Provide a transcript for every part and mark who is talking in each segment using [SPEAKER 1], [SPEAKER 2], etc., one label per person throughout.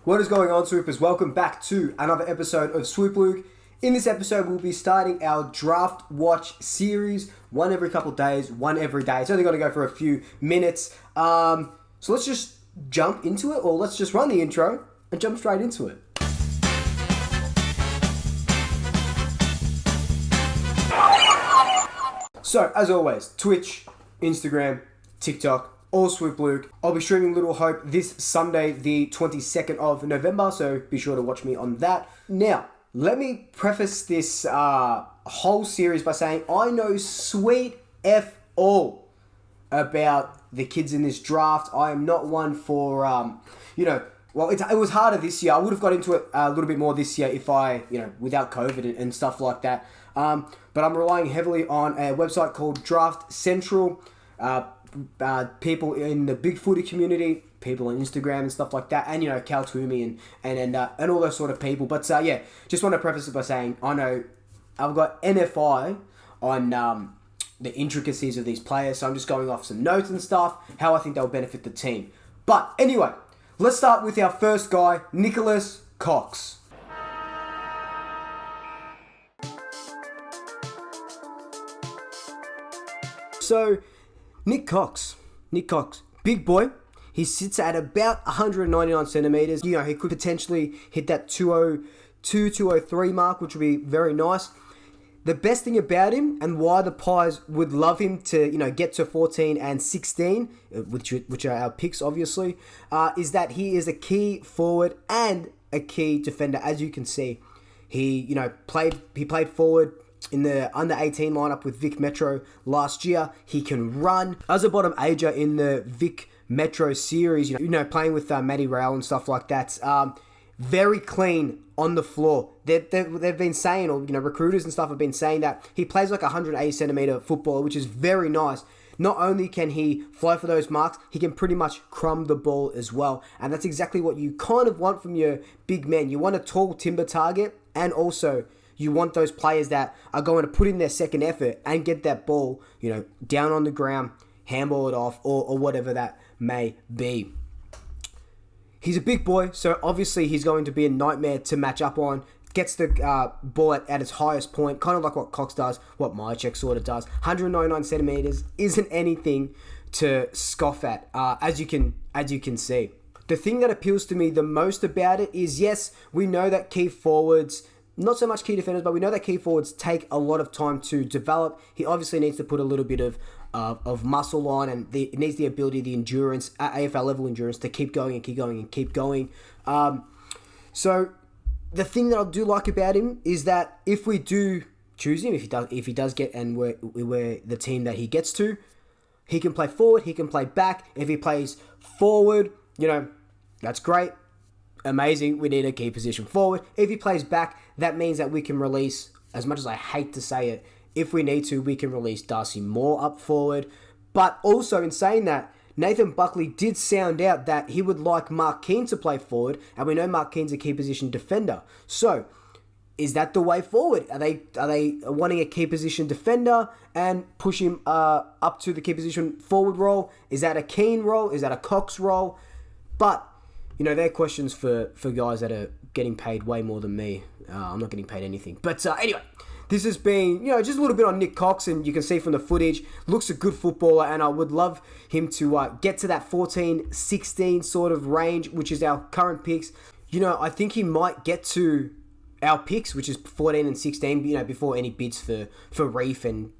[SPEAKER 1] What is going on, Swoopers? Welcome back to another episode of Swoop Luke. In this episode, we'll be starting our draft watch series. One every couple of days, one every day. It's only going to go for a few minutes. So let's just jump into it, or let's just run the intro and jump straight into it. So, as always, Twitch, Instagram, TikTok, all Swoop Luke. I'll be streaming Little Hope this Sunday, the 22nd of November, so be sure to watch me on that. Now, let me preface this whole series by saying I know sweet F all about the kids in this draft. I am not one for, it was harder this year. I would have got into it a little bit more this year if I, without COVID and stuff like that. But I'm relying heavily on a website called Draft Central. People in the big footy community, people on Instagram and stuff like that, and Cal Toomey and all those sort of people. But just want to preface it by saying I know I've got NFI on the intricacies of these players, so I'm just going off some notes and stuff, how I think they'll benefit the team. But anyway, let's start with our first guy, Nikolas Cox. So, Nick Cox, big boy. He sits at about 199 centimeters. He could potentially hit that 202, 203 mark, which would be very nice. The best thing about him, and why the Pies would love him to, get to 14 and 16, which are our picks, obviously, is that he is a key forward and a key defender. As you can see, he played forward in the under-18 lineup with Vic Metro last year. He can run. As a bottom ager in the Vic Metro series, playing with Matty Rowell and stuff like that. Very clean on the floor. They've been saying, or recruiters and stuff have been saying that he plays like a 180 centimeter footballer, which is very nice. Not only can he fly for those marks, he can pretty much crumb the ball as well. And that's exactly what you kind of want from your big men. You want a tall timber target, and also you want those players that are going to put in their second effort and get that ball, down on the ground, handball it off, or whatever that may be. He's a big boy, so obviously he's going to be a nightmare to match up on. Gets the ball at its highest point, kind of like what Cox does, what Myercheck sort of does. 199 centimeters isn't anything to scoff at, as you can see. The thing that appeals to me the most about it is, yes, we know that key forwards, not so much key defenders, but we know that key forwards take a lot of time to develop. He obviously needs to put a little bit of muscle on, and it needs the ability, the endurance, AFL level endurance, to keep going and keep going and keep going. So the thing that I do like about him is that if we do choose him, if he does get, and we're the team that he gets to, he can play forward, he can play back. If he plays forward, that's great. Amazing. We need a key position forward. If he plays back, that means that we can release, as much as I hate to say it, if we need to, we can release Darcy Moore up forward. But also, in saying that, Nathan Buckley did sound out that he would like Mark Keane to play forward, and we know Mark Keane's a key position defender. So, is that the way forward? Are they wanting a key position defender and push him up to the key position forward role? Is that a Keane role? Is that a Cox role? But they're questions for guys that are getting paid way more than me. I'm not getting paid anything. But anyway, this has been, just a little bit on Nick Cox, and you can see from the footage, looks a good footballer, and I would love him to get to that 14, 16 sort of range, which is our current picks. I think he might get to our picks, which is 14 and 16, before any bids for Reef, and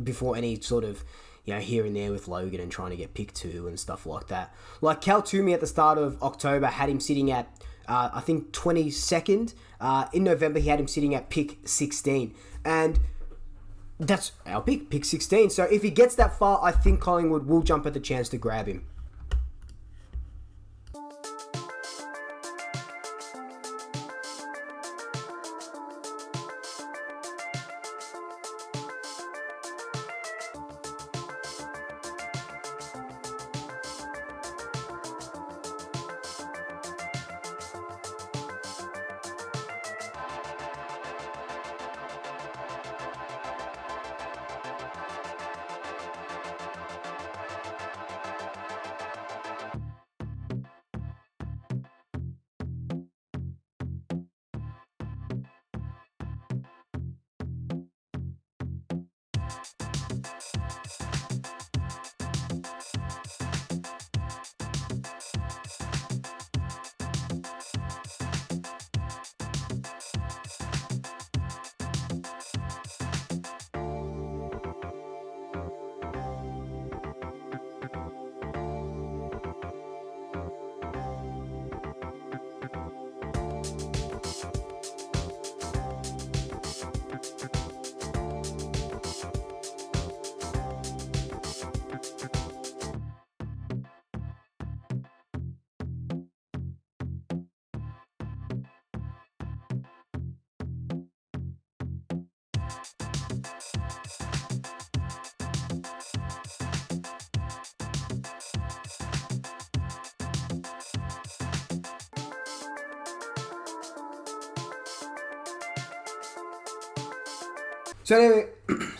[SPEAKER 1] before any sort of here and there with Logan and trying to get pick 2 and stuff like that. Like Cal Toomey at the start of October had him sitting at, I think, 22nd. In November, he had him sitting at pick 16. And that's our pick 16. So if he gets that far, I think Collingwood will jump at the chance to grab him.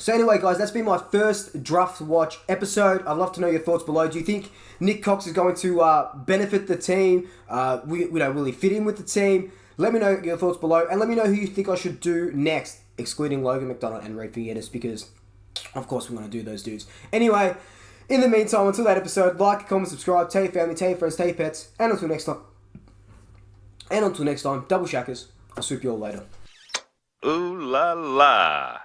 [SPEAKER 1] So anyway, guys, that's been my first draft watch episode. I'd love to know your thoughts below. Do you think Nick Cox is going to benefit the team? Will he fit in with the team? Let me know your thoughts below, and let me know who you think I should do next, excluding Logan McDonald and Ray Figueres, because of course we're going to do those dudes. Anyway, in the meantime, until that episode, like, comment, subscribe, tell your family, tell your friends, tell your pets, and until next time, double shackers. I'll swoop you all later.
[SPEAKER 2] Ooh la la.